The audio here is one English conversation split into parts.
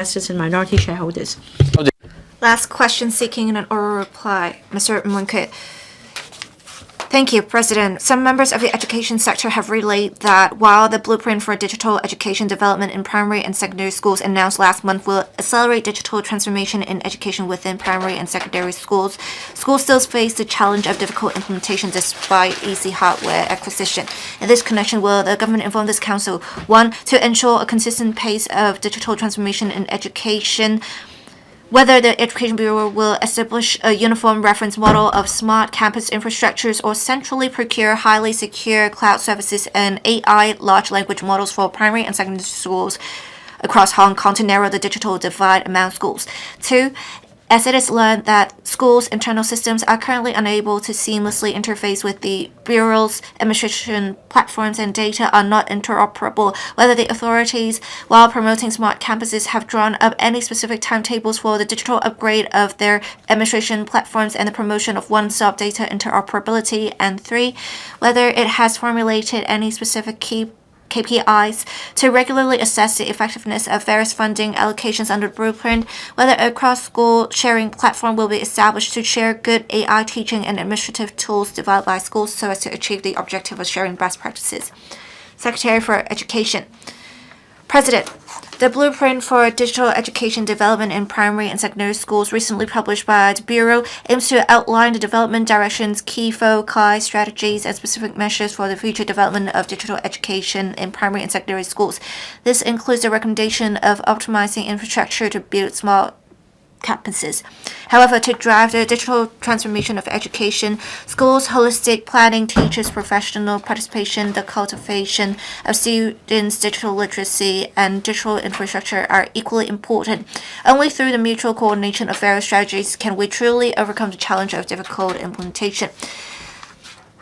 investors and minority shareholders. Last question seeking an oral reply. Mr. Hon NG Wun-kit. Thank you, President. Some members of the education sector have relayed that while the blueprint for digital education development in primary and secondary schools announced last month will accelerate digital transformation in education within primary and secondary schools, schools still face the challenge of difficult implementation despite easy hardware acquisition. In this connection, will the government inform this council, 1, to ensure a consistent pace of digital transformation in education, whether the Education Bureau will establish a uniform reference model of smart campus infrastructures or centrally procure highly secure cloud services and AI large language models for primary and secondary schools across Hong Kong to narrow the digital divide among schools. 2, as it is learned that schools' internal systems are currently unable to seamlessly interface with the Bureau's administration platforms and data are not interoperable, whether the authorities, while promoting smart campuses, have drawn up any specific timetables for the digital upgrade of their administration platforms and the promotion of one-stop data interoperability, and 3, whether it has formulated any specific KPIs to regularly assess the effectiveness of various funding allocations under the blueprint, whether a cross-school sharing platform will be established to share good AI teaching and administrative tools developed by schools so as to achieve the objective of sharing best practices. Secretary for Education. President, the Blueprint for Digital Education Development in Primary and Secondary Schools, recently published by the Bureau, aims to outline the development directions, key foci, strategies, and specific measures for the future development of digital education in primary and secondary schools. This includes the recommendation of optimizing infrastructure to build small campuses. However, to drive the digital transformation of education, schools' holistic planning, teachers' professional participation, the cultivation of students' digital literacy, and digital infrastructure are equally important. Only through the mutual coordination of various strategies can we truly overcome the challenge of difficult implementation.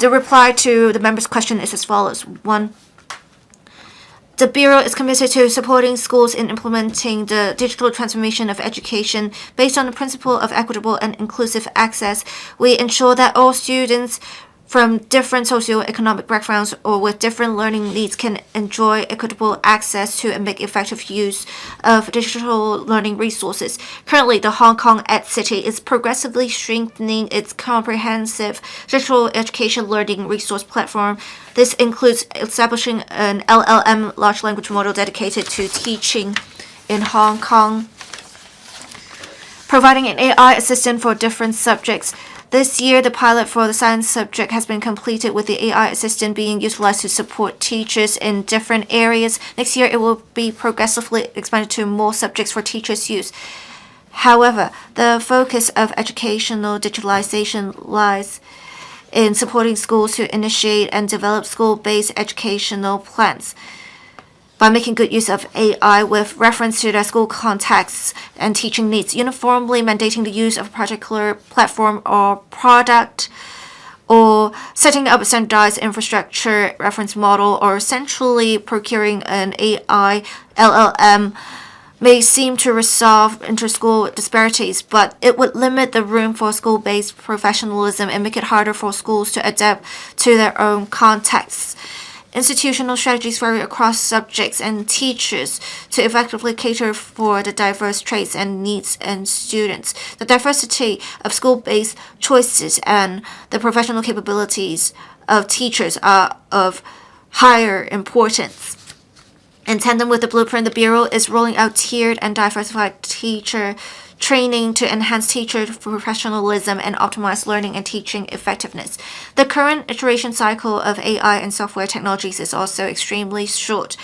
The reply to the member's question is as follows. 1. The Bureau is committed to supporting schools in implementing the digital transformation of education. Based on the principle of equitable and inclusive access, we ensure that all students from different socioeconomic backgrounds or with different learning needs can enjoy equitable access to and make effective use of digital learning resources. Currently, the Hong Kong EdCity is progressively strengthening its comprehensive digital education learning resource platform. This includes establishing an LLM large language model dedicated to teaching in Hong Kong, providing an AI assistant for different subjects. This year, the pilot for the science subject has been completed, with the AI assistant being utilized to support teachers in different areas. Next year, it will be progressively expanded to more subjects for teachers' use. However, the focus of educational digitalization lies in supporting schools to initiate and develop school-based educational plans by making good use of AI with reference to their school contexts and teaching needs, uniformly mandating the use of a particular platform or product, or setting up a standardized infrastructure reference model, or centrally procuring an AI LLM may seem to resolve inter-school disparities, but it would limit the room for school-based professionalism and make it harder for schools to adapt to their own contexts. Institutional strategies vary across subjects and teachers to effectively cater for the diverse traits and needs and students. The diversity of school-based choices and the professional capabilities of teachers are of higher importance. In tandem with the blueprint, the Bureau is rolling out tiered and diversified teacher training to enhance teacher professionalism and optimize learning and teaching effectiveness. The current iteration cycle of AI and software technologies is also extremely short.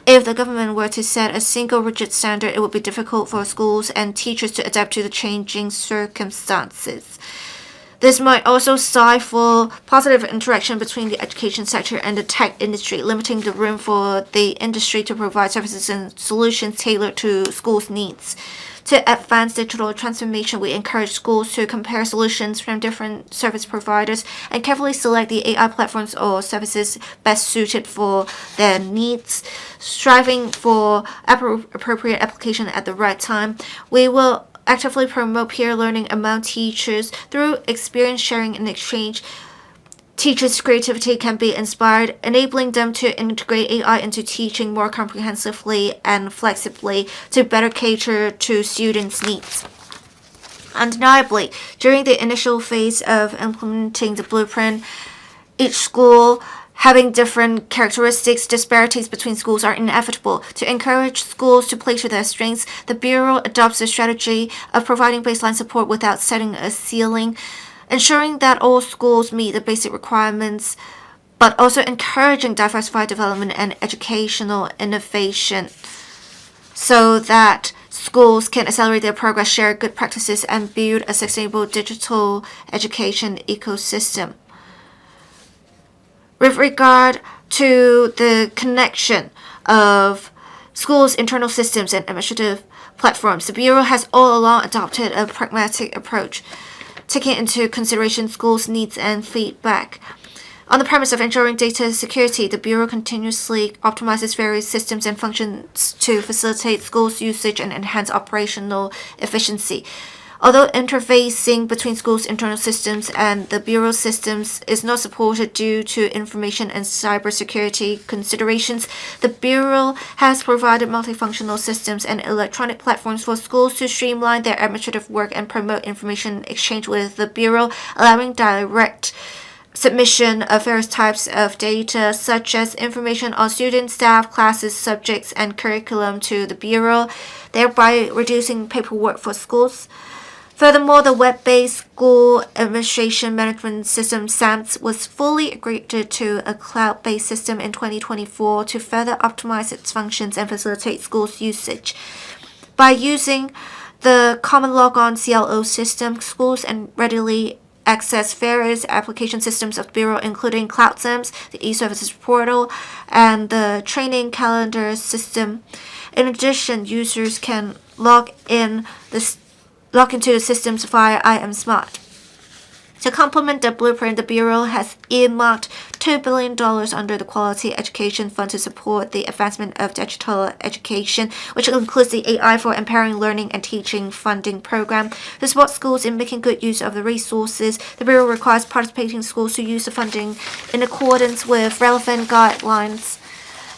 If the government were to set a single rigid standard, it would be difficult for schools and teachers to adapt to the changing circumstances. This might also stifle positive interaction between the education sector and the tech industry, limiting the room for the industry to provide services and solutions tailored to schools' needs. To advance digital transformation, we encourage schools to compare solutions from different service providers and carefully select the AI platforms or services best suited for their needs, striving for appropriate application at the right time. We will actively promote peer learning among teachers through experience sharing and exchange teachers' creativity can be inspired, enabling them to integrate AI into teaching more comprehensively and flexibly to better cater to students' needs. Undeniably, during the initial phase of implementing the blueprint, each school having different characteristics, disparities between schools are inevitable. To encourage schools to play to their strengths, the Bureau adopts a strategy of providing baseline support without setting a ceiling, ensuring that all schools meet the basic requirements, but also encouraging diversified development and educational innovation so that schools can accelerate their progress, share good practices, and build a sustainable digital education ecosystem. With regard to the connection of schools' internal systems and administrative platforms, the Bureau has all along adopted a pragmatic approach, taking into consideration schools' needs and feedback. On the premise of ensuring data security, the Bureau continuously optimizes various systems and functions to facilitate schools' usage and enhance operational efficiency. Although interfacing between schools' internal systems and the Bureau systems is not supported due to information and cybersecurity considerations, the Bureau has provided multifunctional systems and electronic platforms for schools to streamline their administrative work and promote information exchange with the Bureau, allowing direct submission of various types of data, such as information on students, staff, classes, subjects, and curriculum to the Bureau, thereby reducing paperwork for schools. Furthermore, the web-based school administration management system SAMS was fully upgraded to a cloud-based system in 2024 to further optimize its functions and facilitate schools' usage. By using the common logon CLO system, schools can readily access various application systems of the Bureau, including CloudSAMS, the e-services portal, and the training calendar system. In addition, users can log into the systems via iAmSmart. To complement the blueprint, the Bureau has earmarked $2 billion under the Quality Education Fund to support the advancement of digital education, which includes the AI for Empowering Learning and Teaching funding program. To support schools in making good use of the resources, the Bureau requires participating schools to use the funding in accordance with relevant guidelines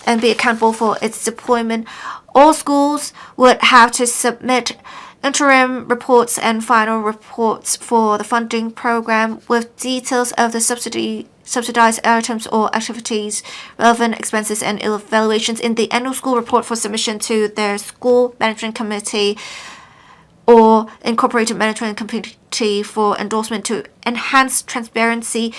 and be accountable for its deployment. All schools would have to submit interim reports and final reports for the funding program with details of the subsidized items or activities, relevant expenses, and evaluations in the annual school report for submission to their school management committee or incorporated management committee for endorsement. To enhance transparency,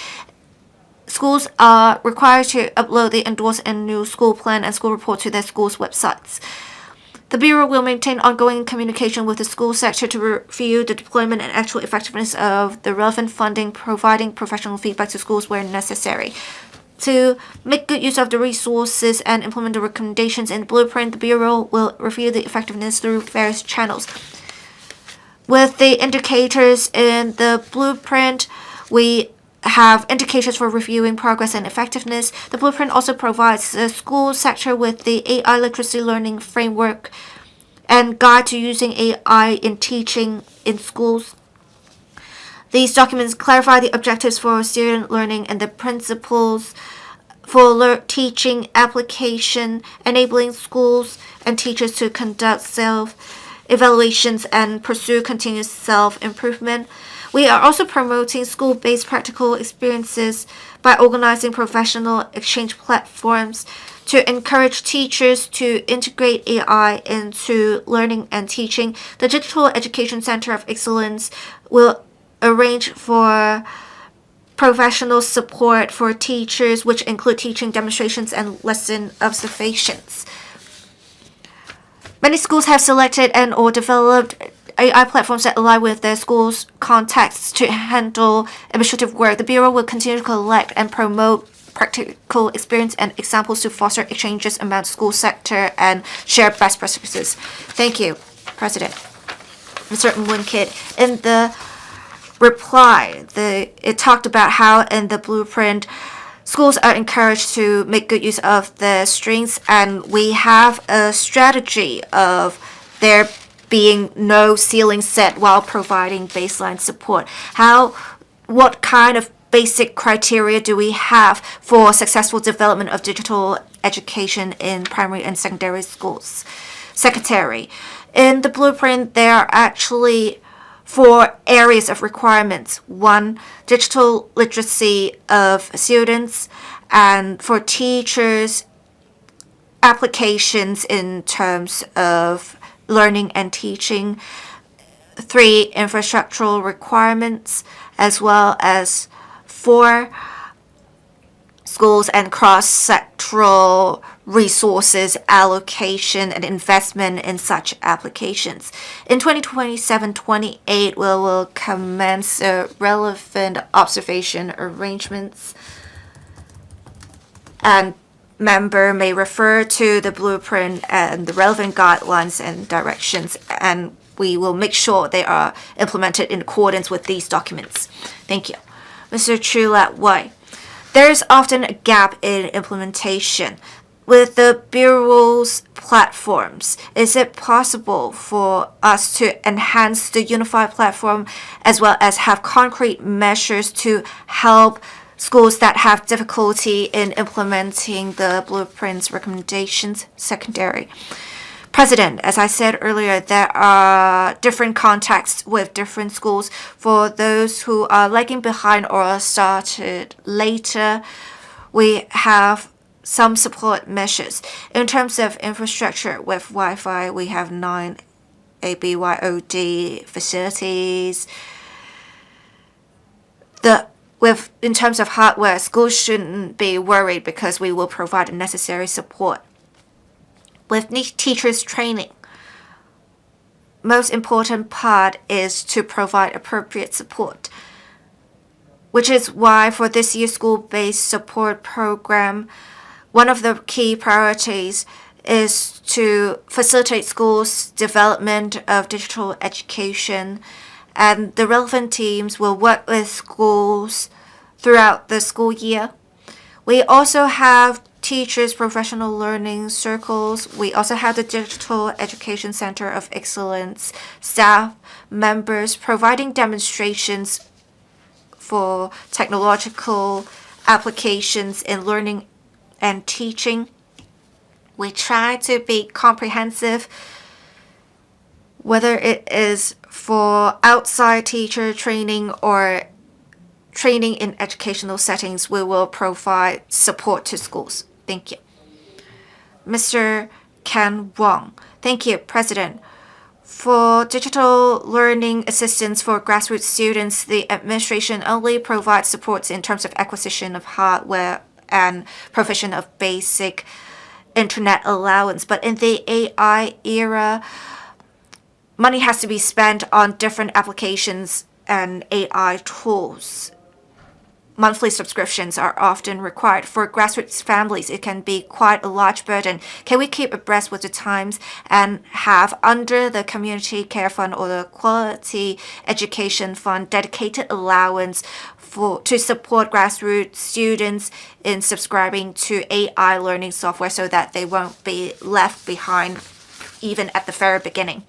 schools are required to upload the endorsed annual school plan and school report to their schools' websites. The Bureau will maintain ongoing communication with the school sector to review the deployment and actual effectiveness of the relevant funding, providing professional feedback to schools where necessary. To make good use of the resources and implement the recommendations in the blueprint, the Bureau will review the effectiveness through various channels. With the indicators in the blueprint, we have indicators for reviewing progress and effectiveness. The blueprint also provides the school sector with the AI literacy learning framework and guide to using AI in teaching in schools. These documents clarify the objectives for student learning and the principles for teaching application, enabling schools and teachers to conduct self-evaluations and pursue continuous self-improvement. We are also promoting school-based practical experiences by organizing professional exchange platforms to encourage teachers to integrate AI into learning and teaching. The Digital Education Center of Excellence will arrange for professional support for teachers, which include teaching demonstrations and lesson observations. Many schools have selected and or developed AI platforms that align with their school's contexts to handle administrative work. The Bureau will continue to collect and promote practical experience and examples to foster exchanges among the school sector and share best practices. Thank you, President. Mr. N. Wun-kit, in the reply, it talked about how in the blueprint, schools are encouraged to make good use of their strengths, and we have a strategy of their being no ceiling set while providing baseline support. What kind of basic criteria do we have for successful development of digital education in primary and secondary schools? Secretary, in the blueprint, there are actually 4 areas of requirements. 1, digital literacy of students, and for teachers, applications in terms of learning and teaching. 3, infrastructural requirements, as well as 4, schools and cross-sectoral resources allocation and investment in such applications. In 2027-28, we will commence relevant observation arrangements, and member may refer to the blueprint and the relevant guidelines and directions, and we will make sure they are implemented in accordance with these documents. Thank you. Mr. Chu Lat-Wai. There is often a gap in implementation. With the Bureau's platforms, is it possible for us to enhance the unified platform as well as have concrete measures to help schools that have difficulty in implementing the blueprint's recommendations? Secondary. President, as I said earlier, there are different contexts with different schools. For those who are lagging behind or started later, we have some support measures. In terms of infrastructure, with Wi-Fi, we have 9 ABYOD facilities. In terms of hardware, schools shouldn't be worried because we will provide necessary support. With teachers training, most important part is to provide appropriate support, which is why for this year's school-based support program, one of the key priorities is to facilitate schools' development of digital education, and the relevant teams will work with schools throughout the school year. We also have teachers' professional learning circles. We also have the Digital Education Center of Excellence staff members providing demonstrations for technological applications in learning and teaching. We try to be comprehensive, whether it is for outside teacher training or training in educational settings. We will provide support to schools. Thank you. Mr. Ken Wong. Thank you, President. For digital learning assistance for grassroots students, the administration only provides supports in terms of acquisition of hardware and provision of basic internet allowance. But in the AI era, money has to be spent on different applications and AI tools. Monthly subscriptions are often required. For grassroots families, it can be quite a large burden. Can we keep abreast with the times and have under the Community Care Fund or the Quality Education Fund dedicated allowance to support grassroots students in subscribing to AI learning software so that they won't be left behind even at the very beginning?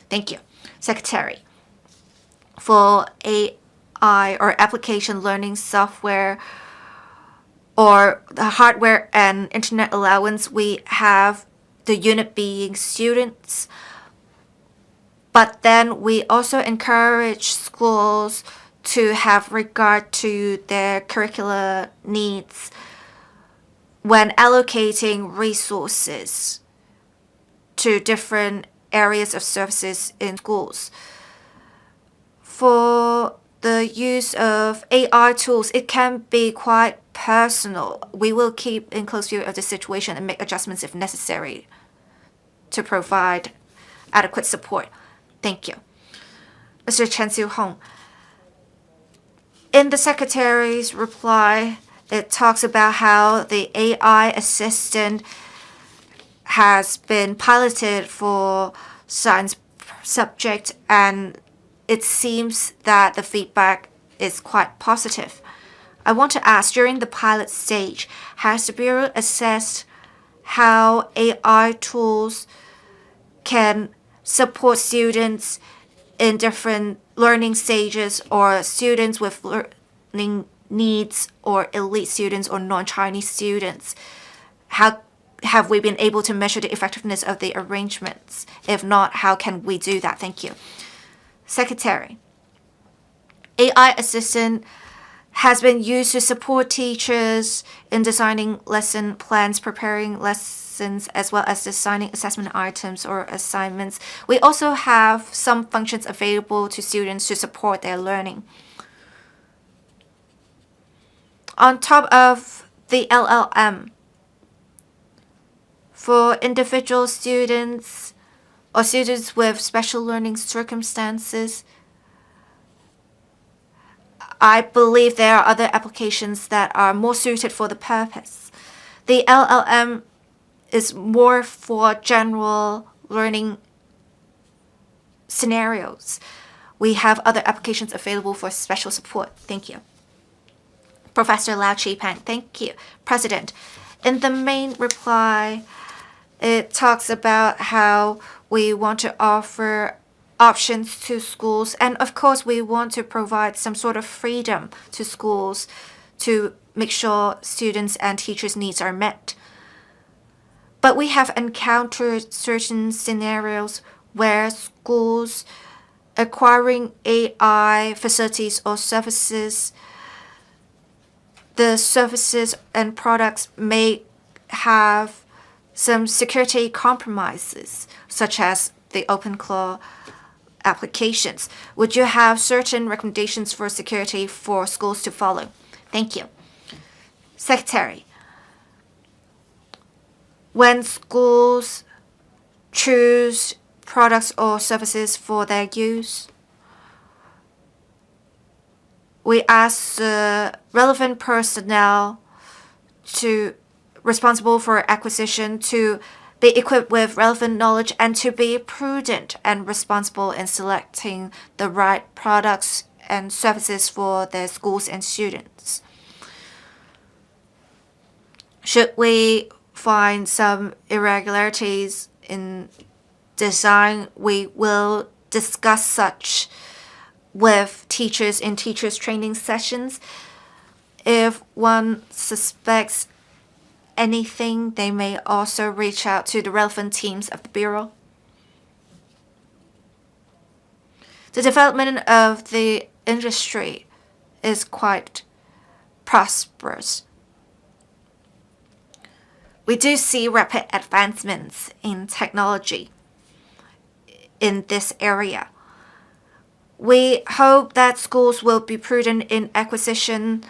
Thank you. Secretary. For AI or application learning software or the hardware and internet allowance, we have the unit being students. But then we also encourage schools to have regard to their curricular needs when allocating resources to different areas of services in schools. For the use of AI tools, it can be quite personal. We will keep in close view of the situation and make adjustments if necessary to provide adequate support. Thank you. Mr. Chen Siu-hong. In the Secretary's reply, it talks about how the AI assistant has been piloted for science subject, and it seems that the feedback is quite positive. I want to ask, during the pilot stage, has the Bureau assessed how AI tools can support students in different learning stages or students with learning needs or elite students or non-Chinese students? How have we been able to measure the effectiveness of the arrangements? If not, how can we do that? Thank you. Secretary. AI assistant has been used to support teachers in designing lesson plans, preparing lessons, as well as designing assessment items or assignments. We also have some functions available to students to support their learning. On top of the LLM, for individual students or students with special learning circumstances, I believe there are other applications that are more suited for the purpose. The LLM is more for general learning scenarios. We have other applications available for special support. Thank you. Professor Lau Chi-Pang, thank you. President, in the main reply, it talks about how we want to offer options to schools, and of course we want to provide some sort of freedom to schools to make sure students and teachers' needs are met. But we have encountered certain scenarios where schools acquiring AI facilities or services, the services and products may have some security compromises, such as the OpenClaw applications. Would you have certain recommendations for security for schools to follow? Thank you. Secretary, when schools choose products or services for their use, we ask the relevant personnel responsible for acquisition to be equipped with relevant knowledge and to be prudent and responsible in selecting the right products and services for their schools and students. Should we find some irregularities in design, we will discuss such with teachers in teachers training sessions. If one suspects anything, they may also reach out to the relevant teams of the Bureau. The development of the industry is quite prosperous. We do see rapid advancements in technology in this area. We hope that schools will be prudent in acquisition.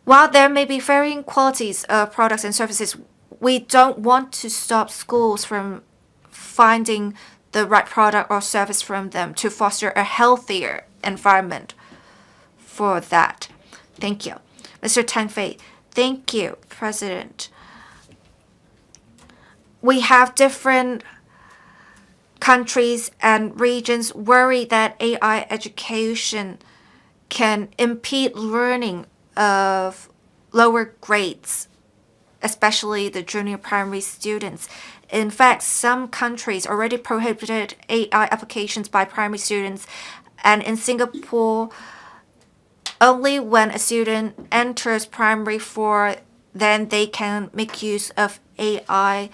While there may be varying qualities of products and services, we don't want to stop schools from finding the right product or service from them to foster a healthier environment for that. Thank you. Mr. Tang Fei, thank you, President. We have different countries and regions worried that AI education can impede learning of lower grades, especially the junior primary students. In fact, some countries already prohibited AI applications by primary students, and in Singapore, only when a student enters primary 4, then they can make use of AI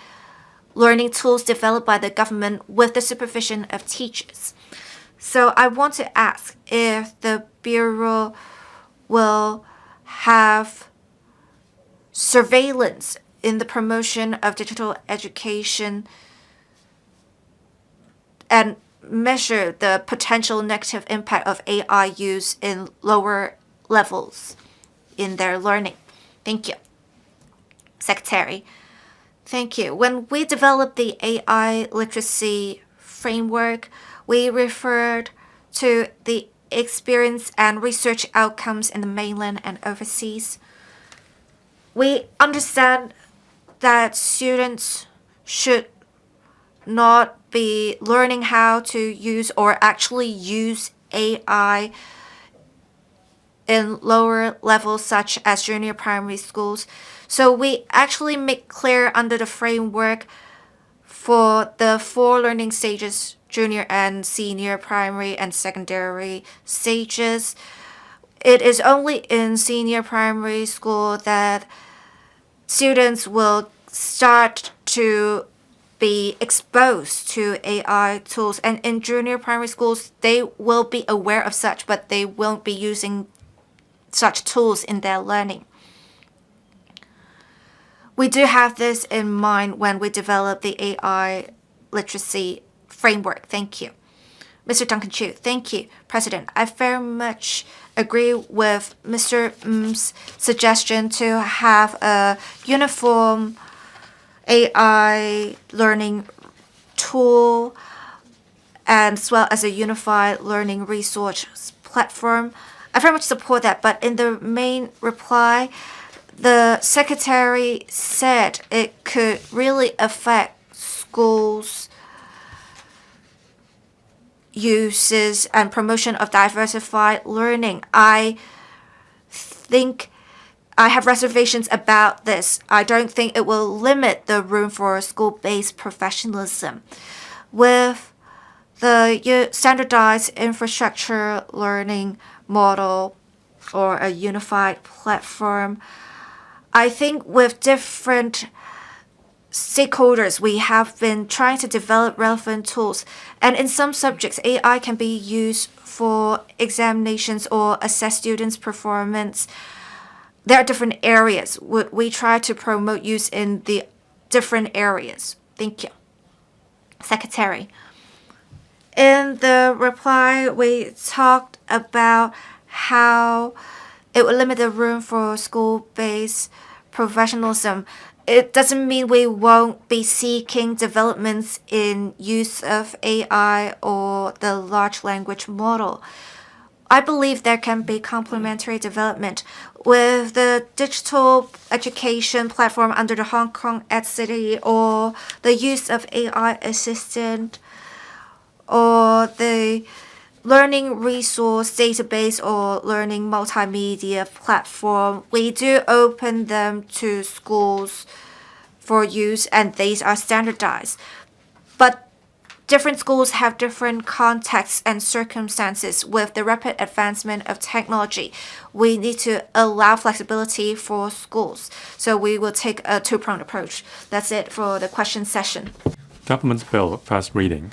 learning tools developed by the government with the supervision of teachers. So I want to ask if the Bureau will have surveillance in the promotion of digital education and measure the potential negative impact of AI use in lower levels in their learning. Thank you. Secretary, thank you. When we developed the AI literacy framework, we referred to the experience and research outcomes in the mainland and overseas. We understand that students should not be learning how to use or actually use AI in lower levels such as junior primary schools. So we actually make clear under the framework for the 4 learning stages, junior and senior primary and secondary stages, it is only in senior primary school that students will start to be exposed to AI tools, and in junior primary schools they will be aware of such, but they won't be using such tools in their learning. We do have this in mind when we develop the AI literacy framework. Thank you. Mr. Duncan Chu, thank you, President. I very much agree with Mr. Ng's suggestion to have a uniform AI learning tool as well as a unified learning resource platform. I very much support that, but in the main reply, the secretary said it could really affect schools' uses and promotion of diversified learning. I think I have reservations about this. I don't think it will limit the room for school-based professionalism. With the standardized infrastructure learning model or a unified platform, I think with different stakeholders, we have been trying to develop relevant tools. And in some subjects, AI can be used for examinations or assess students' performance. There are different areas. We try to promote use in the different areas. Thank you. Secretary. In the reply, we talked about how it would limit the room for school-based professionalism. It doesn't mean we won't be seeking developments in use of AI or the large language model. I believe there can be complementary development with the digital education platform under the Hong Kong EdCity, or the use of AI assistant, or the learning resource database or learning multimedia platform. We do open them to schools for use, and these are standardized. But different schools have different contexts and circumstances. With the rapid advancement of technology, we need to allow flexibility for schools. So we will take a two-pronged approach. That's it for the question session. Government Bill, first reading.